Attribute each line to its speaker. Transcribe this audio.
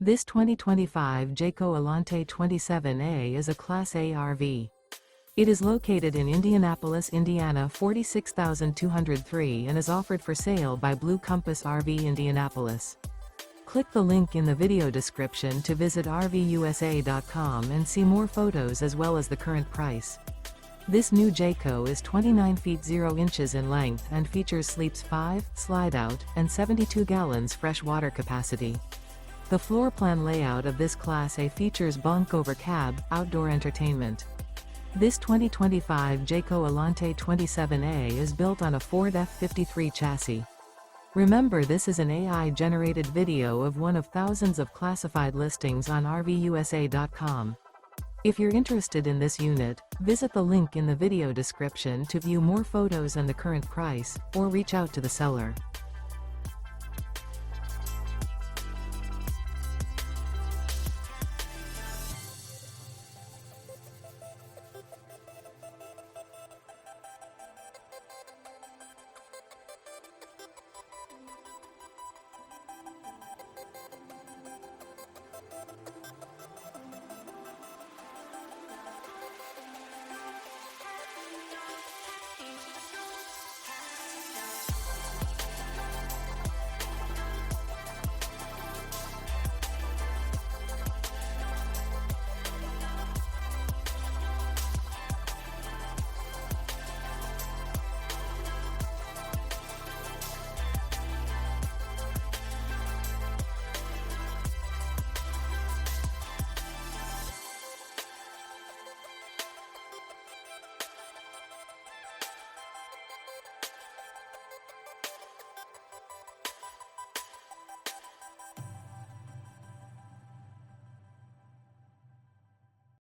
Speaker 1: This 2025 Jayco Alante 27A is a Class A RV. It is located in Indianapolis, Indiana 46203 and is offered for sale by Blue Compass RV Indianapolis. Click the link in the video description to visit RVUSA.com and see more photos as well as the current price. This new Jayco is 29 feet 0 inches in length and features sleeps 5, slide-out, and 72 gallons fresh water capacity. The floor plan layout of this Class A features Bunk Over Cab, outdoor entertainment. This 2025 Jayco Alante 27A is built on a Ford F53 chassis. Remember, this is an AI-generated video of one of thousands of classified listings on RVUSA.com. If you're interested in this unit, visit the link in the video description to view more photos and the current price, or reach out to the seller.